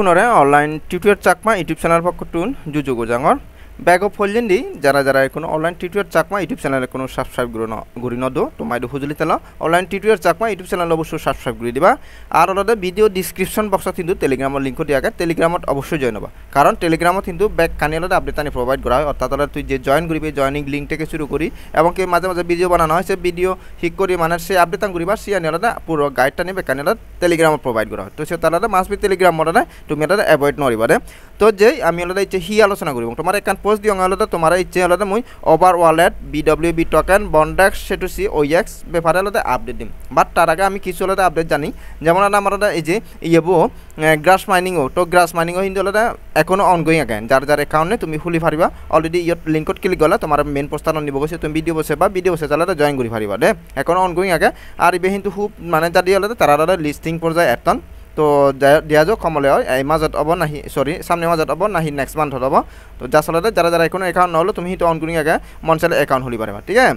কোনরে online tutor Chakma YouTube channel পক্ষটুন জুজুগো জাঙর ব্যাগ অফ ফলজেন্ডি যারা যারা কোনো অনলাইন টিউটর চাকমা ইউটিউব চ্যানেলে কোনো সাবস্ক্রাইব গুরি নদো তোমাইদো হুজুলি তেলা online tutor Chakma YouTube channel অবশ্যই সাবস্ক্রাইব করে দিবা আর অলরেডি ভিডিও ডিসক্রিপশন বক্সত কিন্তু টেলিগ্রামের লিঙ্ক দিয়াকে টেলিগ্রামত অবশ্যই জয়েন হবা কারণ টেলিগ্রামত কিন্তু ব্যাক কানিয়ালতে আপডেট আনি প্রোভাইড করা হয় অর্থাৎ তুই যে জয়েন করবি জয়নিং লিঙ্ক থেকে শুরু করি এবং কি মাঝে মাঝে ভিডিও বানানো হয় সে ভিডিও ঠিক করি মানে সে আপডেট করিবা সে আনিয়ালতে পুরো গাইডটা নিয়ে কানিয়ালত টেলিগ্রামত প্রোভাইড করা হয় তো সে তাহলে মাস্ট বি টেলিগ্রাম মডেলে তুমি এটা অ্যাভয়েড নরিবারে তো যেই আমি অলরেডি ইচ্ছে হি আলোচনা করিব তোমার একখান পোস্ট দিও অলরেডি তোমার ইচ্ছে অলরেডি মুই ওভার ওয়ালেট BWB টোকেন বন্ডেক্স সেটু সি OEX ব্যাপারে অলরেডি আপডেট দিম বাট তার আগে আমি কিছু অলরেডি আপডেট জানি যেমন আমার এই যে ইয়েবো গ্রাস মাইনিংও তো গ্রাস মাইনিংও কিন্তু অলরেডি এখনো অনগোয়িং আগে যার যার অ্যাকাউন্টে তুমি খুলি পারিবা অলরেডি ইয়ত লিঙ্কত ক্লিক করলে তোমার মেইন পোস্টার নিব গেছে তুমি ভিডিও বসে বা ভিডিও বসে চালাতে জয়েন করি পারিবা দে এখনো অনগোয়িং আগে আর ইবে কিন্তু খুব মানে যা দিয়ে অলরেডি তারা অলরেডি লিস্টিং পর্যায়ে এতন তো দিয়া যাও কমলে হয় এই মাজত হব নাহি সরি সামনে মাজত হব নাহি নেক্সট মান্থ হব তো যা চলতে যারা যারা এখন অ্যাকাউন্ট নহলো তুমি তো অনগোয়িং আগে মন চাইলে অ্যাকাউন্ট খুলি পারিবা ঠিক আছে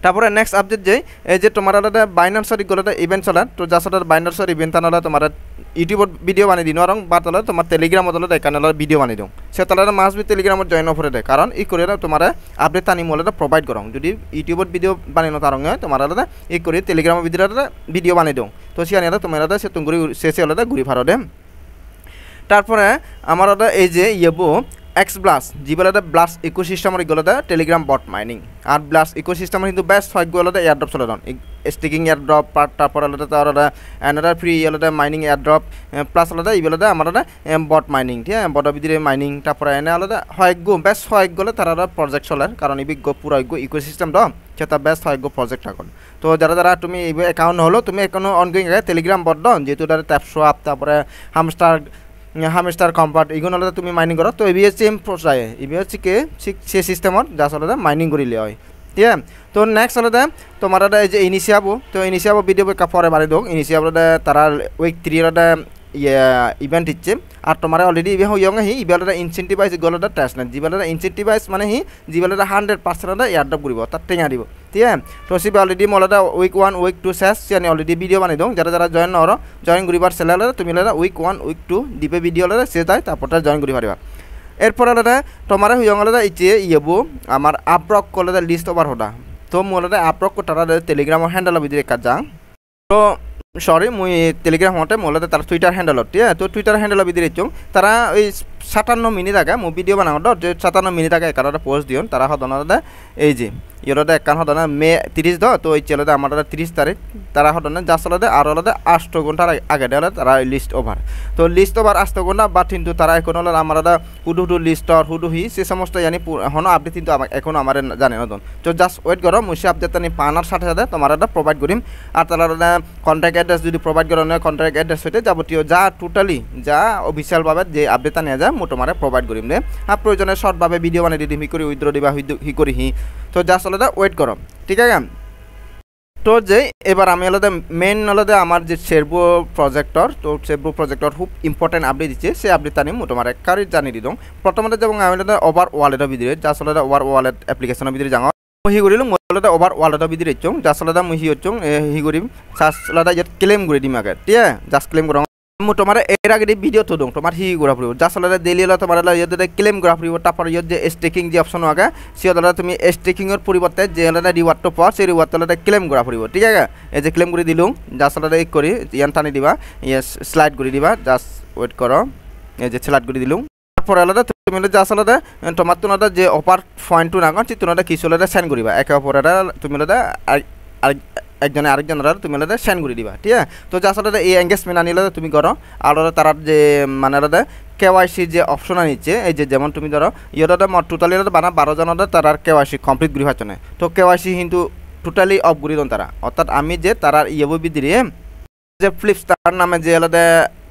তারপরে নেক্সট আপডেট যে এই যে তোমার আলাদা বাইনান্সের গলতে ইভেন্ট চলে তো যা চলে বাইনান্সের ইভেন্ট আনালে তোমার ইউটিউবত ভিডিও বানিয়ে দিন এবং বা তাহলে তোমার টেলিগ্রামত হলে এখানে ভিডিও বানিয়ে দিও সে তাহলে মাস্ট বি টেলিগ্রামত জয়েন অফরে দেয় কারণ ই করে তোমার আপডেট আনি মলে প্রোভাইড করো যদি ইউটিউবত ভিডিও বানিয়ে তার তোমার আলাদা ই করে টেলিগ্রামের ভিডিও বানিয়ে দিও তো সে আনি তোমার আলাদা সে তুমি শেষে আলাদা ঘুরি ভাড়ো দে তারপরে আমার আলাদা এই যে ইয়েবো এক্স ব্লাস যেগুলো ব্লাস ইকোসিস্টেমের এগুলো টেলিগ্রাম বট মাইনিং আর ব্লাস ইকোসিস্টেমের কিন্তু বেস্ট হয়গুলো এয়ারড্রপ চলে দেন স্টিকিং এয়ারড্রপ তারপর আলাদা তার অ্যানাদার ফ্রি আলাদা মাইনিং এয়ারড্রপ প্লাস আলাদা এগুলো আমার বট মাইনিং ঠিক আছে বড়বিদিরে মাইনিং তারপরে এনে আলাদা হয়গ্য বেস্ট হয়গুলো তারা প্রজেক্ট চলে কারণ এই পুরো ইকোসিস্টেম দ সেটা বেস্ট হয়গ্য প্রজেক্ট এখন তো যারা যারা তুমি এই অ্যাকাউন্ট হলো তুমি এখনো অনগোয়িং টেলিগ্রাম বট দন যেহেতু তার ট্যাপসোয়াপ তারপরে হামস্টার কম্পার্ট এগুলো আলাদা তুমি মাইনিং করো তো এবিএস সেম পর্যায়ে এবিএস কে সে সিস্টেমত যা আলাদা মাইনিং করিলে হয় ঠিক আছে তো নেক্সট আলাদা তোমার এই যে ইনিশিয়াবো তো ইনিশিয়াবো ভিডিও পরে বাড়ি দোক ইনিশিয়াবো তারা উইক 3 আলাদা ইভেন্ট ইচ্ছে আর তোমার অলরেডি ইভে হইয়ং হি ইবেলটা ইনসেন্টিভাইজ গলটা টেস্ট না জিবেলটা ইনসেন্টিভাইজ মানে হি জিবেলটা 100% এয়ারড্রপ করিব তার টেঙা দিব ঠিক আছে তো সি অলরেডি মলাটা উইক 1 উইক 2 শেষ আমি অলরেডি ভিডিও বানাই দং যারা যারা জয়েন নর জয়েন করিবার সেলালে তুমি লাদা উইক 1 উইক 2 দিবে ভিডিও লাদা সে তাই তারপরটা জয়েন করি পারিবা এরপর আলাদা তোমার হইয়ং আলাদা ইচ্ছে ইয়েবো আমার আপরক কলাদা লিস্ট ওভার হডা তো মোলাদা আপরক তারা টেলিগ্রামের হ্যান্ডেল ভিতরে কাজ যাং তো সরি মুই টেলিগ্রাম হতে মোলাতে তার টুইটার হ্যান্ডেলত ঠিক আছে তো টুইটার হ্যান্ডেল ভিতরে চং তারা ওই 57 মিনিট আগে মো ভিডিও বানাও যে 57 মিনিট আগে একটা পোস্ট দিও তারা হদনা এই যে ইয়েরতে একখান হদনা মে 30 দ তো এই চলতে আমার 30 তারিখ তারা হদনা যা চলতে আর হলতে 8 ঘন্টার আগে দেলে তারা লিস্ট ওভার তো লিস্ট ওভার 8 ঘন্টা বা কিন্তু তারা এখন হল আমার হুডু লিস্টর হুডু হি সে সমস্ত জানি হন আপডেট কিন্তু এখন আমার জানে না তো জাস্ট ওয়েট করো মুসে আপডেট আনি পানার সাথে সাথে তোমার প্রোভাইড করিম আর তারা কন্ট্যাক্ট অ্যাড্রেস যদি প্রোভাইড করো না কন্ট্যাক্ট অ্যাড্রেস হইতে যাবতীয় যা টোটালি যা অফিসিয়ালভাবে যে আপডেট আনিয়া যায় মো তোমার প্রোভাইড করিম রে আর প্রয়োজনে শর্টভাবে ভিডিও বানিয়ে দিম হি করে উইথড্র দিবা হি করি হি তো জাস্ট আলাদা ওয়েট করো ঠিক আছে তো যে এবার আমি আলাদা মেন আলাদা আমার যে সেরবো প্রজেক্টর তো সেরবো প্রজেক্টর খুব ইম্পর্টেন্ট আপডেট দিচ্ছে সে আপডেট আনি তোমার কারি জানিয়ে দিদং প্রথমত যেমন আমি আলাদা ওভার ওয়ালেটের ভিতরে জাস্ট আলাদা ওভার ওয়ালেট অ্যাপ্লিকেশনের ভিতরে যাও হি করিলাম আলাদা ওভার ওয়ালেটের ভিতরে চং জাস্ট আলাদা মুই হি হচ্ছং হি করিম জাস্ট আলাদা ইয়াত ক্লেম করে দিম আগে ঠিক আছে জাস্ট ক্লেম করো তোমার এর আগে ভিডিও তো দং তোমার হি ঘোরা ফুরিব যা চলে ডেইলি হলে তোমার ইয়ে ক্লেম ঘোরা ফুরিব তারপর ইয়ে যে স্টেকিং যে অপশন আগে সে হলে তুমি স্টেকিংয়ের পরিবর্তে যে হলে রিওয়ার্ডটা পাওয়া সেই রিওয়ার্ড হলে ক্লেম ঘোরা ফুরিব ঠিক আছে এই যে ক্লেম করে দিলুম যা চলে ই করি ইয়ান টানি দিবা ইয়ে স্লাইড করে দিবা জাস্ট ওয়েট করো এই যে স্লাইড করে দিলুম তারপর আলাদা তুমি যা আলাদা তোমার তো যে অফার পয়েন্ট না কারণ তোমরা কিছু হলে সেন্ড করিবা একে অপর তুমি একজনে আরেকজনের তুমি সেন্ড করে দিবা ঠিক আছে তো যা আসলে এই এঙ্গেজমেন্ট আনিলে তুমি করো আর তারা যে মানে কেওয়াইসি যে অপশন আনিচ্ছে এই যে যেমন তুমি ধরো ইয়েটা টোটালি বানা 12 জনের তারা কেওয়াইসি কমপ্লিট করি হচ্ছে না তো কেওয়াইসি কিন্তু টোটালি অফ করে দেন তারা অর্থাৎ আমি যে তারা ইয়েবো বিদিরে যে ফ্লিপস্টার নামে যে আলাদা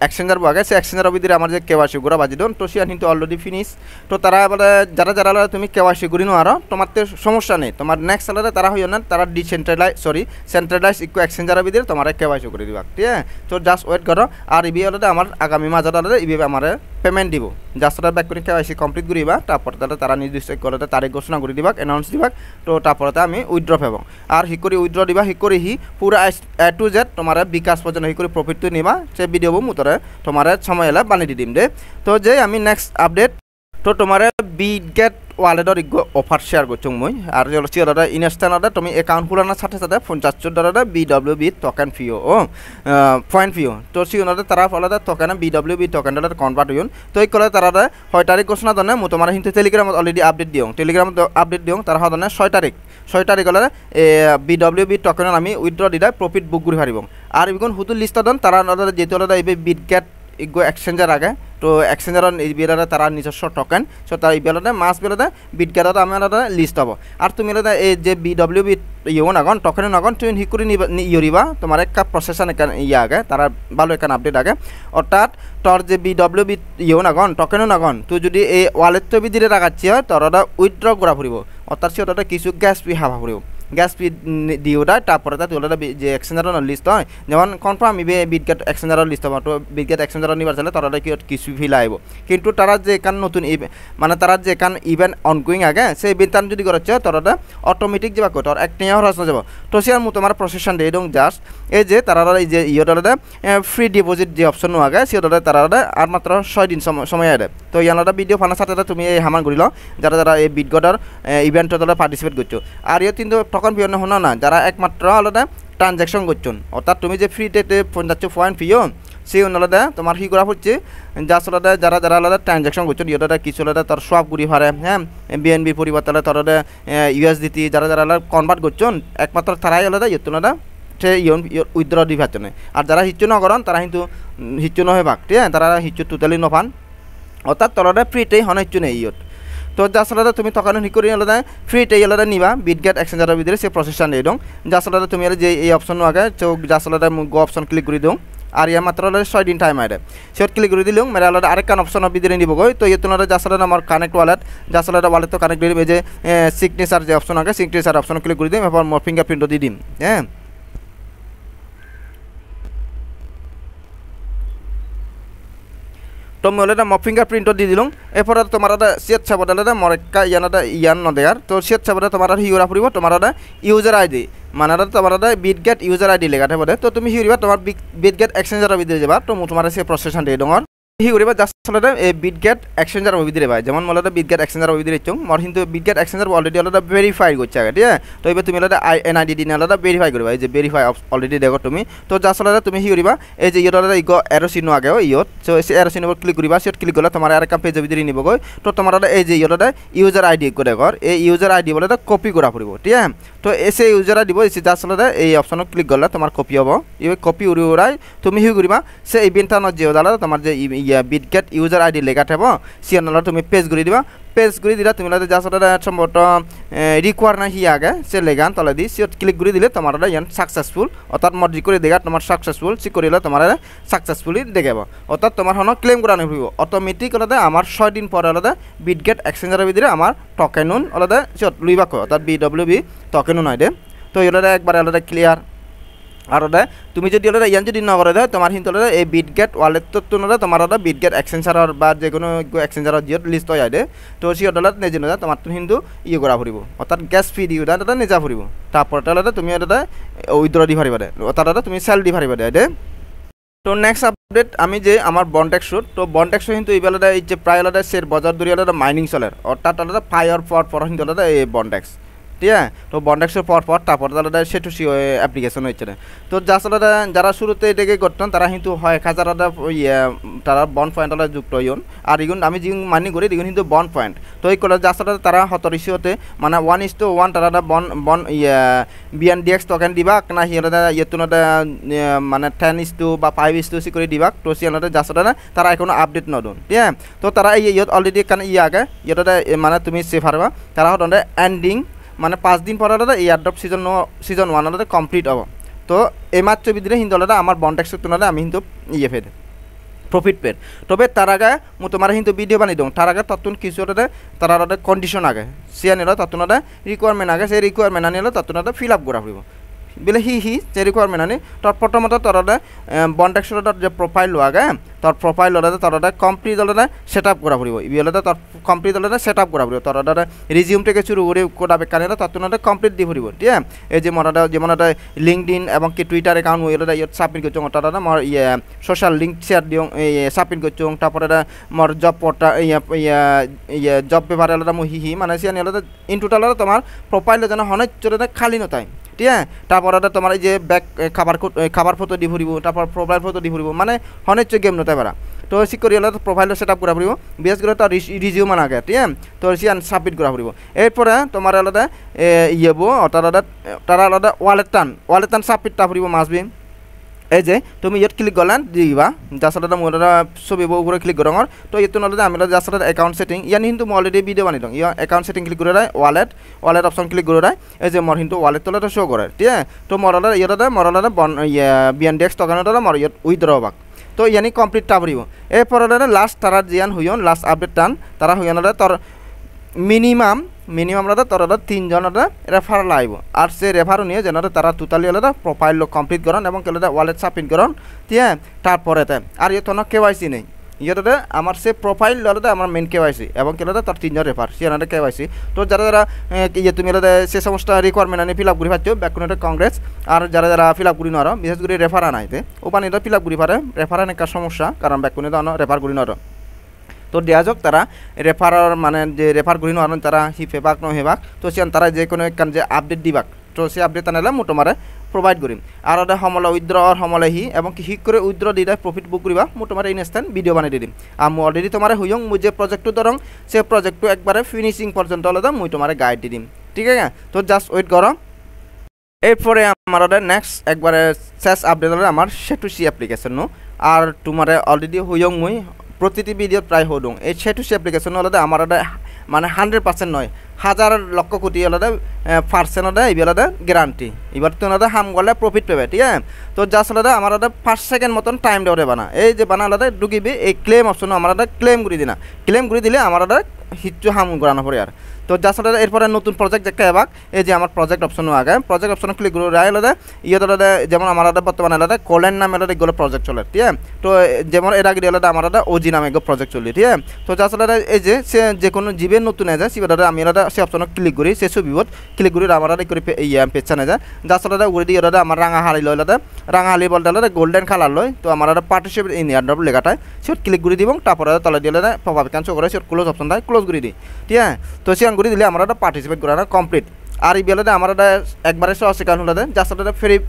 এক্সচেঞ্জার আগে সে এক্সচেঞ্জার ভিতরে আমার যে কেওয়াইসি গুড়া বাজি দন তো সে কিন্তু অলরেডি ফিনিশ তো তারা বলে যারা যারা তুমি কেওয়াইসি গুড়ি নো আরো তোমার তো সমস্যা নেই তোমার নেক্সট আলাদা তারা হইও না তারা সেন্ট্রালাইজ ইকো এক্সচেঞ্জার ভিতরে তোমার কেওয়াইসি করে দিবা ঠিক আছে তো জাস্ট ওয়েট করো আর ইবি আলাদা আমার আগামী মাঝে আলাদা ইবি আমার পেমেন্ট দিব জাস্ট ব্যাক করে কেওয়াইসি কমপ্লিট করিবা তারপর তারা নির্দিষ্ট করে তারিখ ঘোষণা করে দিবা অ্যানাউন্স দিবা তো তারপরে আমি উইথড্র পাবো আর হি করে উইথড্র দিবা হি করে হি পুরা A to Z তোমার বিকাশ পর্যন্ত হি করে প্রফিট আপডেটটো নিবা সে ভিডিও মুতরে তোমার সময় এলে বানিয়ে দি দিম দে তো যে আমি নেক্সট আপডেট তো তোমার বিটগেট ওয়ালেটর অফার শেয়ার করছুং মই আর চিরদা ইনস্ট্যান্টে তুমি অ্যাকাউন্ট খোলানোর সাথে সাথে $50 BWB টোকেন ফিও পয়েন্ট ফিও তো সিওনতে তারা ফলাতে টোকেন BWB টোকেন কনভার্ট হইন তো এই কলে তারা 6 তারিখ ঘোষণা দনে মু তোমার কিন্তু টেলিগ্রামত অলরেডি আপডেট দিও টেলিগ্রামত আপডেট দিও তারা হদনে 6 তারিখ হলে BWB টোকেন আমি উইথড্র দিদা প্রফিট বুক করে হারিব আর ইগুন হুতুল লিস্ট দন তারা যেহেতু এই বিটগেট ইগো এক্সচেঞ্জার আগে তো এক্সচেঞ্জার বিয়েলারে তারা নিজস্ব টোকেন সো তার বেলাতে মাস বেলাতে বিটগেটত আমার লিস্ট হব আর তুমি এই যে BWB ইও নাগন টোকেন নাগন তুমি হি করে ইয়রিবা তোমার একটা প্রসেসন ইয়ে আগে তারা ভালো একটা আপডেট আগে অর্থাৎ তোর যে BWB ইও নাগন টোকেনও নাগন তুই যদি এই ওয়ালেট তো দিলে রাখাচ্ছি হয় তোর উইথড্র করা ফুরিব অর্থাৎ সে কিছু গ্যাস ফি হাফা ফুরিব গ্যাস ফি দিও দেয় তারপরে তোলা যে এক্সচেঞ্জারের লিস্ট হয় যেমন কনফার্ম ইবে বিটগেট এক্সচেঞ্জারের লিস্ট হবো তো বিটগেট এক্সচেঞ্জার নিবার চাইলে তারা কিছু ফি লাইব কিন্তু তারা যে এখান নতুন মানে তারা যে এখান ইভেন্ট অনগোয়িং আগে সেই ইভেন্ট যদি করছে তারা অটোমেটিক যাবা তোর এক নিয়ে হরাস যাব তো সে আর তোমার প্রসেসন দিয়ে এবং জাস্ট এই যে তারা এই যে ইয়েটা ফ্রি ডিপোজিট যে অপশন আগে সেটা তারা আর মাত্র 6 দিন সময় আগে তো ইয়ানোটা ভিডিও ফানার সাথে তুমি এই হামান করিল যারা যারা এই বিটগেটের ইভেন্টত পার্টিসিপেট করছো আর ইয়ে কিন্তু তখন পিওনে শোনা না যারা একমাত্র আলাদা ট্রানজ্যাকশন করছেন অর্থাৎ তুমি যে ফ্রিতে পয়েন্ট ফিও সেই আলাদা তোমার কি করা হচ্ছে জাস্ট আলাদা যারা যারা আলাদা ট্রানজ্যাকশন করছেন ইয়েটা কিছু আলাদা তোর সব ঘুরি ফারে হ্যাঁ BNB পরিবর্তে তোর USDT যারা যারা আলাদা কনভার্ট করছেন একমাত্র তারাই আলাদা ইয়ে আলাদা সে উইথড্র দিবার জন্য আর যারা হিচ্ছু ন করেন তারা কিন্তু হিচ্ছু নহে ভাগ ঠিক আছে তারা হিচ্ছু টোটালি নফান অর্থাৎ তোরা ফ্রিতেই হন হিচ্ছু নেই ইয়ত তো জাস্ট আলাদা তুমি তখন হি করে আলাদা ফ্রিতে আলাদা নিবা বিটগেট এক্সচেঞ্জারের ভিতরে সে প্রসেসটা নিয়ে দিও জাস্ট আলাদা তুমি যে এই অপশন আগে চোখ জাস্ট আলাদা গো অপশন ক্লিক করে দিও আর ইয়া মাত্র 6 দিন টাইম আইডে সেট ক্লিক করে দিলেও মেরে আলাদা আরেকখান অপশন ভিতরে নিব গই তো ইয়ে জাস্ট আলাদা আমার কানেক্ট ওয়ালেট জাস্ট আলাদা ওয়ালেট তো কানেক্ট করে যে সিগনেচার যে অপশন আগে সিগনেচার অপশন ক্লিক করে দিই এরপর ফিঙ্গারপ্রিন্টও দিয়ে দিম হ্যাঁ তো মোলেটা ফিঙ্গারপ্রিন্টও দিয়ে দিলাম এরপর তোমার সেট চাবলে মরেকা ইয়ান নদেয়ার তো সেট চাবলে তোমার হিউরা ফুরিব তোমার ইউজার আইডি মানে তোমার বিটগেট ইউজার আইডি লেখা থাকবে তো তুমি হিউরিবা তোমার বিটগেট এক্সচেঞ্জারের ভিতরে যাবা তো তোমার সে প্রসেসন দিয়ে ডর হি করিবা জাস্ট আলাদা এই বিটগেট এক্সচেঞ্জার ভিতরে ভাই যেমন মূলত বিটগেট এক্সচেঞ্জার ভিতরে ইচ্ছুং মোর কিন্তু বিটগেট এক্সচেঞ্জার অলরেডি আলাদা ভেরিফাই করছে আগে ঠিক আছে তো এবার তুমি আলাদা NID দিন আলাদা ভেরিফাই করবা এই যে ভেরিফাই অলরেডি দেখো তুমি তো জাস্ট আলাদা তুমি হি করিবা এই যে ইয়ত আলাদা ইগো এরো চিহ্ন আগে ইয়ত তো এই এরো চিহ্ন ক্লিক করিবা সেট ক্লিক করলে তোমার আরেকটা পেজ ভিতরে নিব গই তো তোমার এই যে ইয়ত ইউজার আইডি করে ঘর এই ইউজার আইডি বলে কপি করা পড়ব ঠিক আছে তো এসে ইউজার আইডি বলছি জাস্ট আলাদা এই অপশন ক্লিক করলে তোমার কপি হবো এই কপি উড়াই তুমি হি করিবা সে ইভেন্টটা যে আলাদা তোমার যে বিটগেট ইউজার আইডি লেখা থাকবো সিয়ানালা তুমি পেজ ঘুরে দিবা পেজ ঘুরে দিলা তুমি জাস্ট সম্ভবত রিকোয়ার না হি আগে সে লেগান তলে দি সে ক্লিক করে দিলে তোমার ইয়ান সাকসেসফুল অর্থাৎ মর্জি করে দেখা তোমার সাকসেসফুল সে করিলে তোমার সাকসেসফুলি দেখাব অর্থাৎ তোমার হন ক্লেম করা নিব অটোমেটিক আলাদা আমার 6 দিন পরে আলাদা বিটগেট এক্সচেঞ্জারের ভিতরে আমার টোকেনুন আলাদা লইবা অর্থাৎ BWB টোকেনুন হয় দে তো এটা একবার আলাদা ক্লিয়ার আর তুমি যদি ইয়ান যদি নকরে দেয় তোমার কিন্তু এই বিটগেট ওয়ালেট তোমার বিটগেট এক্সচেঞ্জার বা যে কোনো এক্সচেঞ্জার জিও লিস্ট হয়ে যায় তো সিও নিজে না তোমার কিন্তু ইয়ে করা ফুরিব অর্থাৎ গ্যাস ফি দিও এটা নিজা ফুরিব তারপরে তুমি এটা উইথড্র দি ফারিবা দে অর্থাৎ তুমি সেল দি ফারিবা দে তো নেক্সট আপডেট আমি যে আমার বন্ডেক্স তো বন্ডেক্স কিন্তু এইবেলা এই যে প্রায় আলাদা শেয়ার বাজার ধরে আলাদা মাইনিং চলের অর্থাৎ আলাদা ফায়ার পর কিন্তু আলাদা এই বন্ডেক্স ঠিক আছে তো বন্ডেক্সের পর তারপর আলাদা সেটু অ্যাপ্লিকেশন হয়েছে তো জাস্ট আলাদা যারা শুরুতে এটাকে করতেন তারা কিন্তু 1000 আলাদা তারা বন্ড পয়েন্ট আলাদা যুক্ত হইন আর এগুন আমি যে মানি করি এগুন কিন্তু বন্ড পয়েন্ট তো এই করে জাস্ট আলাদা তারা 100 মানে 1:1 তারা বন bndx টোকেন দিবা না হি আলাদা মানে 10 বা 5 করে দিবা তো সে আলাদা জাস্ট আলাদা তারা এখনো আপডেট নদন ঠিক আছে তো তারা এই অলরেডি কারণ আগে মানে তুমি সেভ হারবা তারা হতে এন্ডিং মানে 5 দিন পর আলাদা এই এয়ারড্রপ সিজন 1 আলাদা কমপ্লিট হব তো এই মাত্র ভিতরে কিন্তু আলাদা আমার বন্ডেক্সের তুলনায় আমি কিন্তু ফের প্রফিট পেড তবে তার আগে মু তোমার কিন্তু ভিডিও বানিয়ে দিও তার আগে তত্তুন কিছু তার আলাদা কন্ডিশন আগে সিয়া নিল তত্তুন রিকোয়ারমেন্ট আগে সেই রিকোয়ারমেন্ট আনিলে তত্তুন ফিল আপ করা পড়ব বিলে হি যে রিকোয়ারমেন্ট আনি তোর প্রথমত তোরদে Bondex যে প্রোফাইল লাগে তোর প্রোফাইল লদে তোরদে কমপ্লিট লদে সেটআপ করা পড়িব ইবিলদে তোর কমপ্লিট লদে সেটআপ করা পড়িব তোরদে রিজিউম থেকে শুরু করে কোডাবে কানেরা ততনদে কমপ্লিট দি পড়িব ঠিক আছে এই যে মনদে যেমনদে লিংকডইন এবং কি টুইটার অ্যাকাউন্ট হইলদে ইয়ত সাবমিট করছং তোরদে মর সোশ্যাল লিংক শেয়ার দিও এই সাবমিট করছং তারপরে মর জব পোর্টা জব পেপারে লদে মো হি মানে সিয়ানি লদে ইন টোটাল তোমার প্রোফাইল যেন হনে চরে খালি নতাই ঠিক আছে তারপরে তোমার এই যে ব্যাক খাবার ফটো দি ফুরিব তারপর প্রোফাইল ফটো দি ফুরিব মানে হনে চ গেম নতাই পারা তো সি করি হলে প্রোফাইল সেটআপ করা পড়িব বিশেষ করে তার রিজিউম আগে ঠিক আছে তো সিয়ান সাবমিট করা পড়িব এরপরে তোমার আলাদা ইয়েবো তারা আলাদা ওয়ালেট টান সাবমিটটা পড়িব মাসবি এই যে তুমি ইয়াত ক্লিক করলেন দিবা যার সাথে মোরা ছবি উপরে ক্লিক করঙর তো ইতো নলে আমি যার সাথে অ্যাকাউন্ট সেটিং ইয়ানি কিন্তু মই অলরেডি ভিডিও বানাই দং ইয়া অ্যাকাউন্ট সেটিং ক্লিক করে রায় ওয়ালেট অপশন ক্লিক করে রায় এই যে মোর কিন্তু ওয়ালেট তোলে শো করে ঠিক আছে তো মরলা ইয়াতে মরলা bndx টকেনটা মর ইয়াত উইথড্র বাক তো ইয়ানি কমপ্লিট টাবরিব এরপরে লাস্ট তারা জিয়ান হইন লাস্ট আপডেট টান তারা হইন তোর মিনিমাম রাদা তোর 3 জন রেফার লাইব আর সে রেফার নিয়ে যেন তারা টোটালি হলে প্রোফাইল কমপ্লিট করন এবং কেলে ওয়ালেট সাবমিট করন ঠিক আছে তারপরে আর ইয়ে তোর কেওয়াইসি নেই ইয়েতে আমার সে প্রোফাইল হলে আমার মেন কেওয়াইসি এবং কেলে তার 3 জন রেফার সে কেওয়াইসি তো যারা ইয়ে তুমি হলে সে সমস্ত রিকোয়ারমেন্ট আনি ফিল আপ করে পাচ্ছ ব্যাকগ্রাউন্ডে কংগ্রেস আর যারা ফিল আপ করি নর বিশেষ করে রেফার আনাইতে ওপানিটা ফিল আপ করি পারে রেফার আনে কার সমস্যা কারণ ব্যাকগ্রাউন্ডে রেফার করি নর তো দেয়া যাক তারা রেফারার মানে যে রেফার করি নন তারা হি ফেবাক ন হেবাক তো সিয়ান তারা যে কোনো একখান যে আপডেট দিবাক তো সে আপডেট আনালে মো তোমারে প্রোভাইড করিম আর ওটা সমলে উইথড্র আর সমলে হি এবং কি হিক করে উইথড্র দিলে প্রফিট বুক করিবা মো তোমারে ইনস্ট্যান্ট ভিডিও বানাই দিম আর মো অলরেডি তোমারে হইং মু যে প্রজেক্ট ধরং সে প্রজেক্ট একবারে ফিনিশিং পর্যন্ত হলে মুই তোমারে গাইড দিম ঠিক আছে তো জাস্ট ওয়েট করো এরপরে আমার নেক্সট একবারে শেষ আপডেট হলে আমার সেটুসি অ্যাপ্লিকেশন আর তোমারে অলরেডি হইং মুই প্রতিটি ভিডিও প্রায় হদুং এই সেটুসি অ্যাপ্লিকেশন হলে আমার মানে 100% নয় হাজার লক্ষ কোটি হলে পার্সেন্ট হলে এইবেলা গ্যারান্টি এবার তো ওনাদের হাম গলে প্রফিট পাবে ঠিক আছে তো জাস্ট হলে আমার 5 সেকেন্ড মতন টাইম দেওয়া বানা এই যে বানা হলে ঢুকিবি এই ক্লেম অপশন আমার ক্লেম করে দিনা ক্লেম করে দিলে আমার হিচ্ছু হাম করানো পড়ে আর তো জাস্ট এরপরে নতুন প্রজেক্ট দেখা এবার এই যে আমার প্রজেক্ট অপশন আগে প্রজেক্ট অপশন ক্লিক করে রায় ইয়ে যেমন আমার বর্তমানে কোলেন নামে এগুলো প্রজেক্ট চলে ঠিক আছে তো যেমন এর আগে আমার ওজি নামে এগুলো প্রজেক্ট চলি ঠিক আছে তো জাস্ট এই যে সে যে কোনো জীবের নতুন যায় সেটা আমি সে অপশন ক্লিক করি সে ছবিবত ক্লিক করি আমার করে পেছানে যায় জাস্ট উড়ে দিয়ে আমার রাঙা হালি লয় রাঙা হালি বলতে গোল্ডেন কালার লয় তো আমার পার্টিসিপেট ইন ইয়ার লেখাটায় সে ক্লিক করে দিব তারপরে তলে দিয়ে পপ ক্যান্সেল করে সে ক্লোজ অপশন দেয় ক্লোজ করে দিই ঠিক আছে তো সে করে দিলে আমরা পার্টিসিপেট করা কমপ্লিট আর এই বেলাতে আমরা একবারে সেখান হলে জাস্ট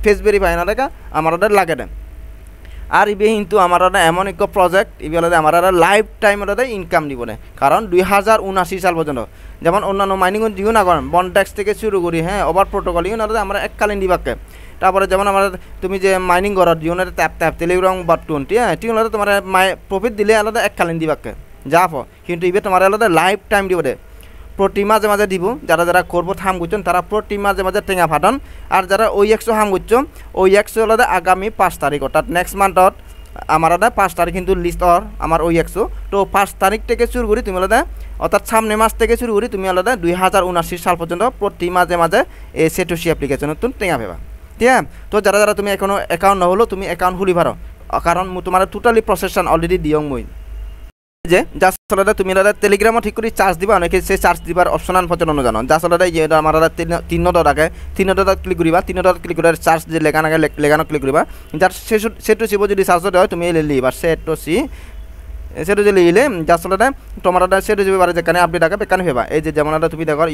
ফেস ভেরিফাই না দেখা আমার লাগে দেন আর ইবে কিন্তু আমার এমন এক প্রজেক্ট ইবেলাতে আমার লাইফ টাইম ইনকাম দিব না কারণ 2079 সাল পর্যন্ত যেমন অন্যান্য মাইনিং দিও না করেন Bondex থেকে শুরু করি হ্যাঁ ওভার প্রোটোকল ইউ না আমরা এককালীন দিবাকে তারপরে যেমন আমার তুমি যে মাইনিং করার দিও না ট্যাপ টেলিগ্রাম বাটন ঠিক আছে ঠিক হলে তোমার প্রফিট দিলে আলাদা এককালীন দিবাকে যা কিন্তু ইবে তোমার আলাদা লাইফ টাইম দিব দে প্রতি মাঝে মাঝে দিব যারা করবো হাম করছেন তারা প্রতি মাঝে মাঝে টেঙা ফাটান আর যারা OEX হাম করছো OEX হলে আগামী 5 তারিখ অর্থাৎ নেক্সট মান্থত আমার 5 তারিখ কিন্তু লিস্ট আমার OEX তো 5 তারিখ থেকে শুরু করি তুমি আলাদা অর্থাৎ সামনে মাস থেকে শুরু করি তুমি আলাদা 2079 সাল পর্যন্ত প্রতি মাঝে মাঝে এই সেটুসি অ্যাপ্লিকেশন তুমি টেঙা পাবা ঠিক আছে তো যারা তুমি এখনো অ্যাকাউন্ট না হলো তুমি অ্যাকাউন্ট খুলি পারো কারণ তোমার টোটালি প্রসেসন অলরেডি দিয়ং মই যে জাস্ট তুমি টেলিগ্রামও ঠিক করে চার্জ দিবা অনেকে সে চার্জ দিবার অপশন আন পর্যন্ত জানো জাস্ট ইয়ে আমার 3 ডট আগে 3 ডট ক্লিক করিবা 3 ডট ক্লিক করে চার্জ যে লেখান আগে লেখানো ক্লিক করিবা যার সেটু সিব যদি চার্জ দেওয়া তুমি লিবা সেটু সি সেটু যে লিলে জাস্ট তোমার সেটু যাবে বারে যেখানে আপডেট আগে বেকানে হেবা এই যে যেমন তুমি দেখো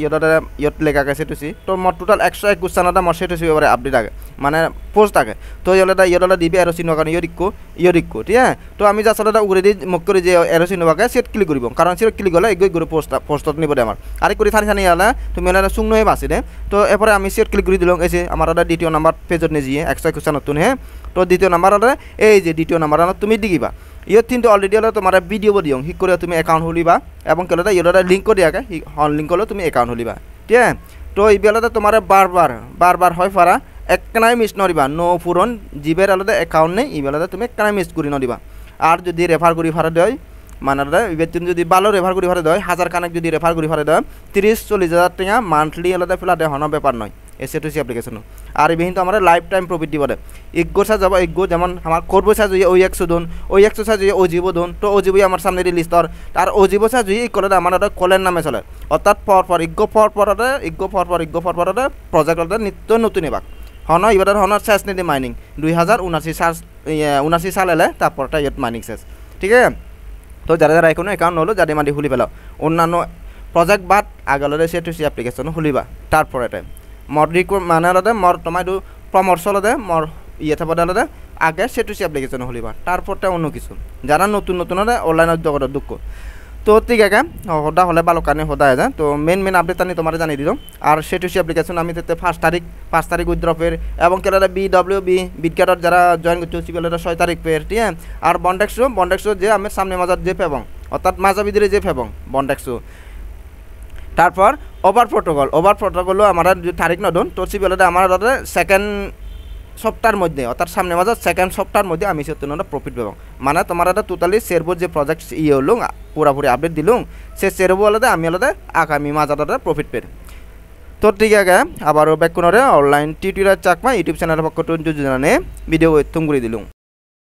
ইয়ত লেখা আগে সেটু সি তো মোট টোটাল 121 জানাটা মোট সেটু সিবে বারে আপডেট আগে মানে পোস্ট আগে তো ইয়টা দিবে এরোসি নগান ইয়রিকো ঠিক আছে তো আমি জাস্ট উড়ে দিয়ে মুখ করে যে এরোসি নবাকে সেট ক্লিক করব কারণ সেট ক্লিক হলে এগিয়ে করে পোস্টত নিব আমার আর করে থানি হলে তুমি শূন্য হয়ে বাঁচি দে তো এরপরে আমি সেট ক্লিক করে দিলাম এই যে আমার দ্বিতীয় নাম্বার পেজত নিয়ে যিয়ে 121 নতুন হ্যাঁ তো দ্বিতীয় নাম্বার এই যে দ্বিতীয় নাম্বার তুমি দিবা ইয়ত কিন্তু অলরেডি হলে তোমার ভিডিও দিও হিক করে তুমি অ্যাকাউন্ট খুলিবা এবং কেলে ইয়টা লিঙ্ক করে আগে লিঙ্ক হলে তুমি অ্যাকাউন্ট খুলিবা ঠিক আছে তো এই বেলাতে তোমার বারবার হয় পারা একখানাই মিস নদিবা নো পুরন জীবের আলাদা অ্যাকাউন্ট নেই এই বেলাতে তুমি একখানাই মিস করি নদিবা আর যদি রেফার করি ফারা দেয় মানে এবার যদি ভালো রেফার করি ফারা দেয় 1000 কানেক যদি রেফার করি ফারা দেয় 30-40 হাজার টাকা মান্থলি আলাদা ফেলা দেয় হন ব্যাপার নয় এসএটুসি অ্যাপ্লিকেশন আর ইবিহিন তো আমরা লাইফ টাইম প্রফিট দিব দে ইগো সা যাব ইগো যেমন আমার করবো সা যদি OEX দন OEX সা যদি ওজিব দন তো ওজিবই আমার সামনে রিলিজ আর আর ওজিব সা যদি ই করে আমার কলের নামে চলে অর্থাৎ পর ইগো পরপরতে প্রজেক্ট নিত্য নতুন এবার হন এবার হন শেষ নিদি মাইনিং 2079 সাল এলে তারপরটা ইয়ত মাইনিং শেষ ঠিক আছে তো যারা যারা এখনো অ্যাকাউন্ট হলো যাদের মাটি খুলি পেলাও অন্যান্য প্রজেক্ট বাদ আগলে সেটুসি অ্যাপ্লিকেশন খুলিবা তারপরে মর মানে হলে মর তোমার পরামর্শ হলে মর ইয়ে থাকবে হলে আগে সেটুসি অ্যাপ্লিকেশন খুলিবা তারপরটা অন্য কিছু যারা নতুন হলে অনলাইনের জগতের দুঃখ তো ঠিক আছে সদা হলে ভালো কারণে সদা যায় তো মেন আপডেট আমি তোমার জানিয়ে দিলাম আর সেটুসি অ্যাপ্লিকেশন আমি তাতে 5 তারিখ উইথড্রপের এবং কেলারে BWB বিটকার্ডর যারা জয়েন করছে সেগুলো 6 তারিখ পের ঠিক আছে আর বন্ডেক্সও যে আমি সামনে মাজার যে পেবং অর্থাৎ মাজা ভিতরে যে পেবং বন্ডেক্সও তারপর ওভার প্রোটোকলও আমার তারিখ নদন তো সেগুলো আমার সেকেন্ড সপ্তাহের মধ্যে অর্থাৎ সামনে মাঝে সেকেন্ড সপ্তাহের মধ্যে আমি সেটা প্রফিট পাবো মানে তোমার একটা টোটালি শেরবোর যে প্রজেক্ট ইয়ে হলো পুরাপুরি আপডেট দিলুম সে শেরবো আলাদা আমি আলাদা আগামী মাঝাটা প্রফিট পেয়ে তো ঠিক আছে আবারও ব্যাক করে অনলাইন টিউটোরিয়াল চাকমা ইউটিউব চ্যানেলের পক্ষ থেকে ভিডিও তুম করে দিলুম